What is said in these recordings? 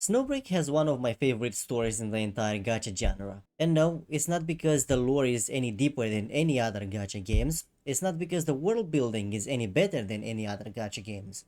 Snowbreak has one of my favorite stories in the entire gacha genre. And no, it's not because the lore is any deeper than any other gacha games, it's not because the world building is any better than any other gacha games.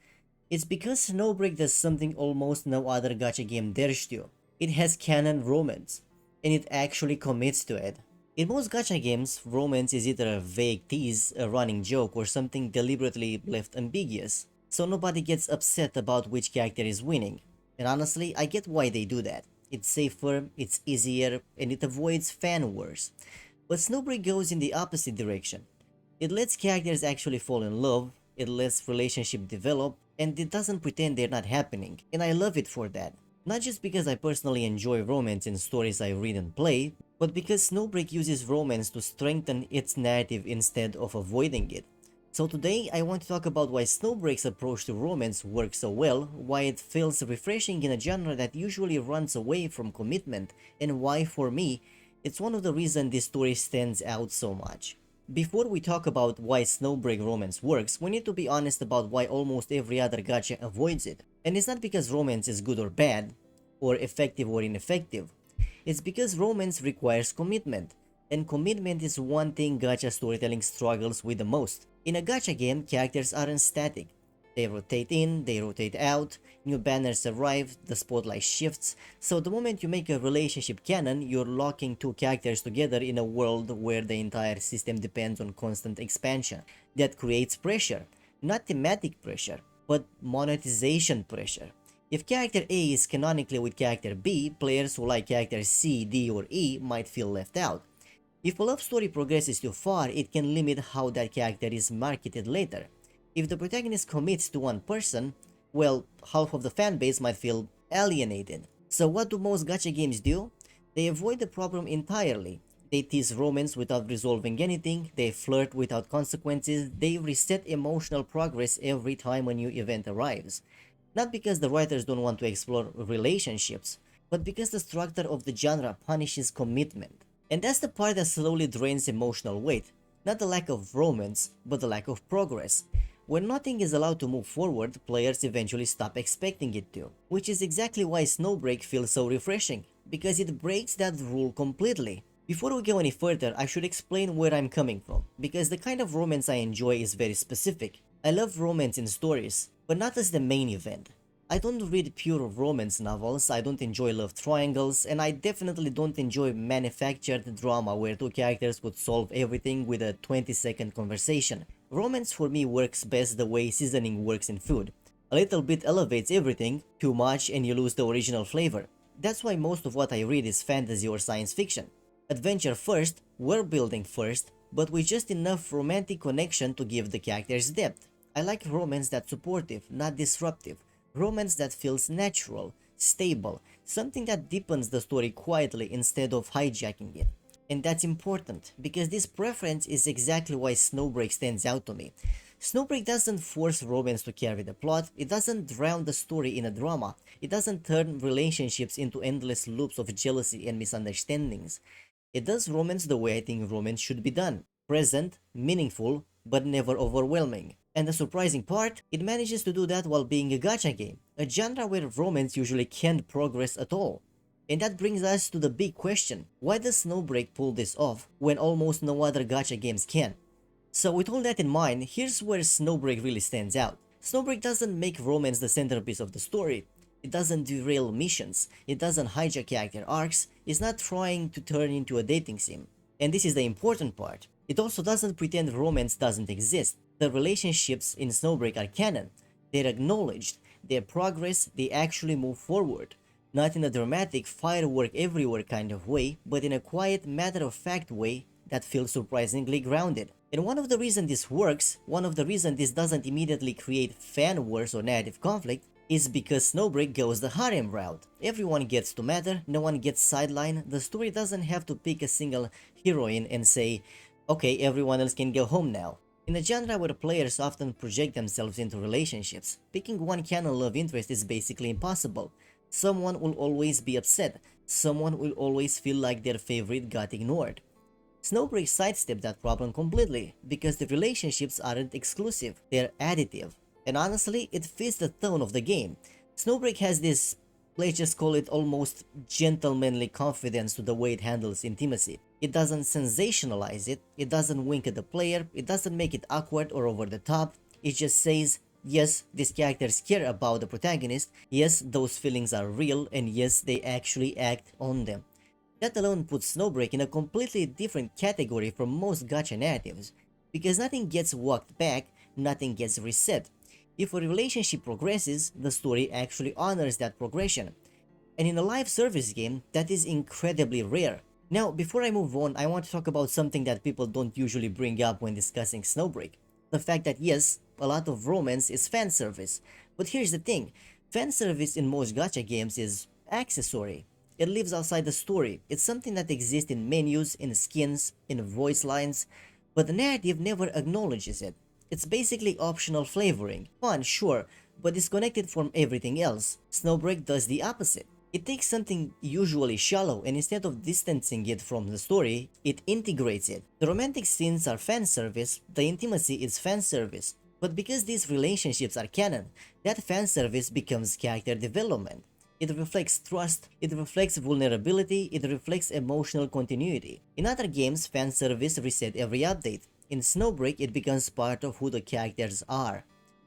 It's because Snowbreak does something almost no other gacha game dares to. It has canon romance, and it actually commits to it. In most gacha games, romance is either a vague tease, a running joke, or something deliberately left ambiguous, so nobody gets upset about which character is winning. And honestly, I get why they do that. It's safer, it's easier, and it avoids fan wars. But Snowbreak goes in the opposite direction. It lets characters actually fall in love, it lets relationships develop, and it doesn't pretend they're not happening. And I love it for that. Not just because I personally enjoy romance in stories I read and play, but because Snowbreak uses romance to strengthen its narrative instead of avoiding it. So today I want to talk about why Snowbreak's approach to romance works so well, why it feels refreshing in a genre that usually runs away from commitment, and why for me, it's one of the reasons this story stands out so much. Before we talk about why Snowbreak romance works, we need to be honest about why almost every other gacha avoids it. And it's not because romance is good or bad, or effective or ineffective. It's because romance requires commitment, and commitment is one thing gacha storytelling struggles with the most. In a gacha game, characters aren't static. They rotate in, they rotate out, new banners arrive, the spotlight shifts, so the moment you make a relationship canon, you're locking two characters together in a world where the entire system depends on constant expansion. That creates pressure, not thematic pressure, but monetization pressure. If character A is canonically with character B, players who like characters C, D, or E might feel left out. If a love story progresses too far, it can limit how that character is marketed later. If the protagonist commits to one person, well, half of the fanbase might feel alienated. So what do most gacha games do? They avoid the problem entirely. They tease romance without resolving anything, they flirt without consequences, they reset emotional progress every time a new event arrives. Not because the writers don't want to explore relationships, but because the structure of the genre punishes commitment. And that's the part that slowly drains emotional weight. Not the lack of romance, but the lack of progress. When nothing is allowed to move forward, players eventually stop expecting it to. Which is exactly why Snowbreak feels so refreshing, because it breaks that rule completely. Before we go any further, I should explain where I'm coming from, because the kind of romance I enjoy is very specific. I love romance in stories, but not as the main event. I don't read pure romance novels, I don't enjoy love triangles, and I definitely don't enjoy manufactured drama where two characters would solve everything with a 20-second conversation. Romance for me works best the way seasoning works in food. A little bit elevates everything, too much and you lose the original flavor. That's why most of what I read is fantasy or science fiction. Adventure first, world building first, but with just enough romantic connection to give the characters depth. I like romance that's supportive, not disruptive. Romance that feels natural, stable, something that deepens the story quietly instead of hijacking it. And that's important, because this preference is exactly why Snowbreak stands out to me. Snowbreak doesn't force romance to carry the plot, it doesn't drown the story in a drama, it doesn't turn relationships into endless loops of jealousy and misunderstandings. It does romance the way I think romance should be done. Present, meaningful, but never overwhelming. And the surprising part, it manages to do that while being a gacha game, a genre where romance usually can't progress at all. And that brings us to the big question, why does Snowbreak pull this off when almost no other gacha games can? So with all that in mind, here's where Snowbreak really stands out. Snowbreak doesn't make romance the centerpiece of the story. It doesn't derail missions, it doesn't hijack character arcs, it's not trying to turn into a dating sim. And this is the important part. It also doesn't pretend romance doesn't exist. The relationships in Snowbreak are canon. They're acknowledged, they're progress, they actually move forward. Not in a dramatic firework everywhere kind of way, but in a quiet matter-of-fact way that feels surprisingly grounded. And one of the reasons this works, one of the reasons this doesn't immediately create fan wars or narrative conflict, is because Snowbreak goes the harem route. Everyone gets to matter, no one gets sidelined, the story doesn't have to pick a single heroine and say, okay, everyone else can go home now. In a genre where players often project themselves into relationships, picking one canon love interest is basically impossible. Someone will always be upset, someone will always feel like their favorite got ignored. Snowbreak sidestepped that problem completely, because the relationships aren't exclusive, they're additive. And honestly, it fits the tone of the game. Snowbreak has this Let's just call it almost gentlemanly confidence to the way it handles intimacy. It doesn't sensationalize it, it doesn't wink at the player, it doesn't make it awkward or over the top, it just says, yes, these characters care about the protagonist, yes, those feelings are real, and yes, they actually act on them. That alone puts Snowbreak in a completely different category from most gacha narratives, because nothing gets walked back, nothing gets reset. If a relationship progresses, the story actually honors that progression. And in a live service game, that is incredibly rare. Now, before I move on, I want to talk about something that people don't usually bring up when discussing Snowbreak. The fact that yes, a lot of romance is fan service. But here's the thing, fan service in most gacha games is accessory. It lives outside the story. It's something that exists in menus, in skins, in voice lines, but the narrative never acknowledges it. It's basically optional flavoring. Fun, sure, but disconnected from everything else. Snowbreak does the opposite. It takes something usually shallow and instead of distancing it from the story, it integrates it. The romantic scenes are fan service, the intimacy is fan service. But because these relationships are canon, that fan service becomes character development. It reflects trust, it reflects vulnerability, it reflects emotional continuity. In other games, fan service reset every update. In Snowbreak, it becomes part of who the characters are.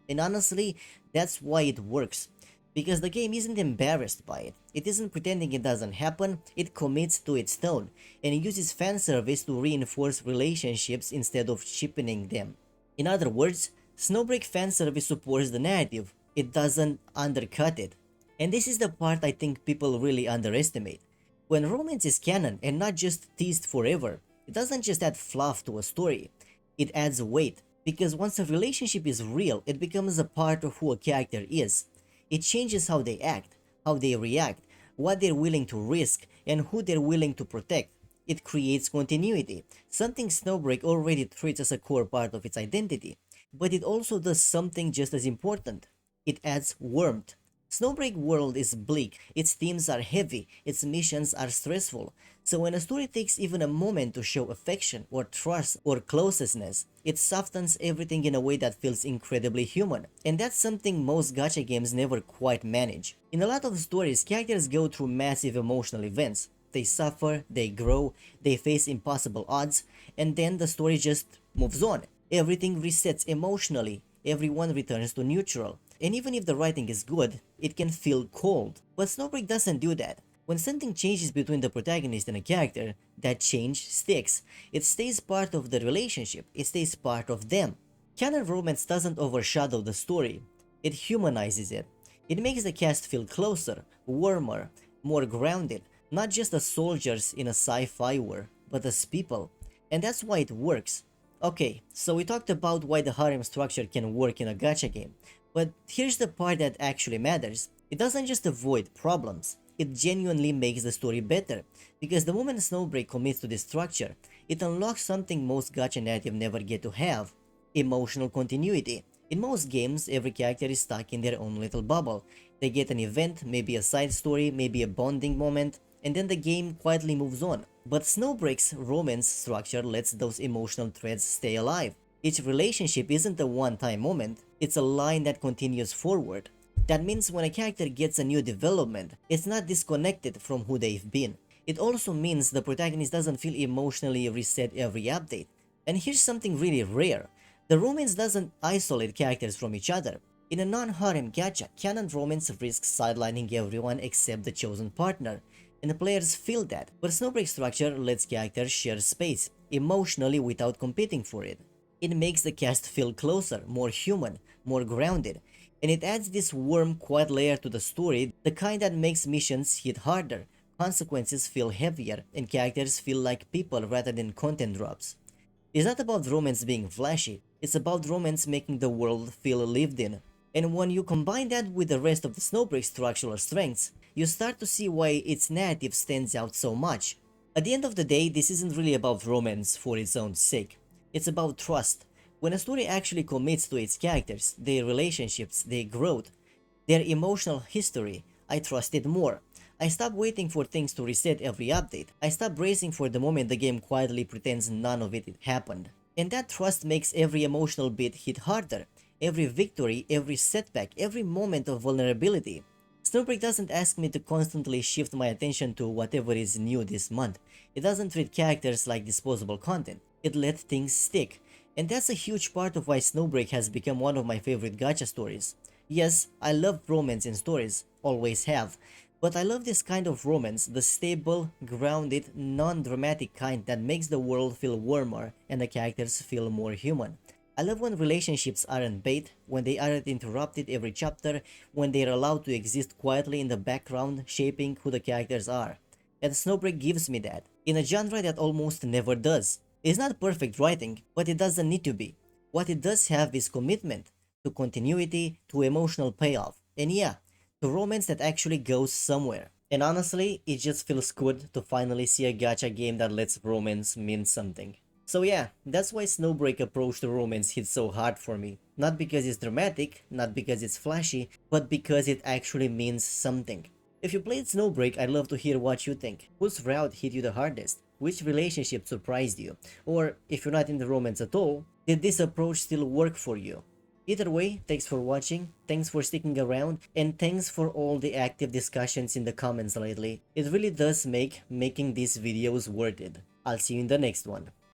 And honestly, that's why it works. Because the game isn't embarrassed by it. It isn't pretending it doesn't happen, it commits to its tone, and it uses fan service to reinforce relationships instead of cheapening them. In other words, Snowbreak fan service supports the narrative, it doesn't undercut it. And this is the part I think people really underestimate. When romance is canon and not just teased forever, it doesn't just add fluff to a story, it adds weight. Because once a relationship is real, it becomes a part of who a character is. It changes how they act, how they react, what they're willing to risk, and who they're willing to protect. It creates continuity, something Snowbreak already treats as a core part of its identity. But it also does something just as important. It adds warmth. Snowbreak world is bleak, its themes are heavy, its missions are stressful. So when a story takes even a moment to show affection or trust or closeness, it softens everything in a way that feels incredibly human. And that's something most gacha games never quite manage. In a lot of stories, characters go through massive emotional events. They suffer, they grow, they face impossible odds, and then the story just moves on. Everything resets emotionally, everyone returns to neutral. And even if the writing is good, it can feel cold. But Snowbreak doesn't do that. When something changes between the protagonist and a character, that change sticks. It stays part of the relationship, it stays part of them. Canon romance doesn't overshadow the story, it humanizes it. It makes the cast feel closer, warmer, more grounded, not just as soldiers in a sci-fi war, but as people. And that's why it works. Okay, so we talked about why the harem structure can work in a gacha game. But here's the part that actually matters. It doesn't just avoid problems, it genuinely makes the story better. Because the moment Snowbreak commits to this structure, it unlocks something most gacha narrative never get to have: emotional continuity. In most games, every character is stuck in their own little bubble. They get an event, maybe a side story, maybe a bonding moment, and then the game quietly moves on. But Snowbreak's romance structure lets those emotional threads stay alive. Each relationship isn't a one-time moment, it's a line that continues forward. That means when a character gets a new development, it's not disconnected from who they've been. It also means the protagonist doesn't feel emotionally reset every update. And here's something really rare. The romance doesn't isolate characters from each other. In a non-harem gacha, canon romance risks sidelining everyone except the chosen partner, and the players feel that. But Snowbreak structure lets characters share space, emotionally without competing for it. It makes the cast feel closer, more human, more grounded, and it adds this warm, quiet layer to the story, the kind that makes missions hit harder, consequences feel heavier, and characters feel like people rather than content drops. It's not about romance being flashy, it's about romance making the world feel lived in. And when you combine that with the rest of the Snowbreak structural strengths, you start to see why its narrative stands out so much. At the end of the day, this isn't really about romance for its own sake. It's about trust. When a story actually commits to its characters, their relationships, their growth, their emotional history, I trust it more. I stop waiting for things to reset every update. I stop bracing for the moment the game quietly pretends none of it happened. And that trust makes every emotional beat hit harder. Every victory, every setback, every moment of vulnerability. Snowbreak doesn't ask me to constantly shift my attention to whatever is new this month. It doesn't treat characters like disposable content. It lets things stick. And that's a huge part of why Snowbreak has become one of my favorite gacha stories. Yes, I love romance in stories, always have. But I love this kind of romance, the stable, grounded, non-dramatic kind that makes the world feel warmer and the characters feel more human. I love when relationships aren't bait, when they aren't interrupted every chapter, when they're allowed to exist quietly in the background, shaping who the characters are. And Snowbreak gives me that, in a genre that almost never does. It's not perfect writing, but it doesn't need to be. What it does have is commitment, to continuity, to emotional payoff, and yeah, to romance that actually goes somewhere. And honestly, it just feels good to finally see a gacha game that lets romance mean something. So yeah, that's why Snowbreak approach to romance hits so hard for me. Not because it's dramatic, not because it's flashy, but because it actually means something. If you played Snowbreak, I'd love to hear what you think. Whose route hit you the hardest? Which relationship surprised you? Or, if you're not into romance at all, did this approach still work for you? Either way, thanks for watching, thanks for sticking around, and thanks for all the active discussions in the comments lately. It really does make making these videos worth it. I'll see you in the next one.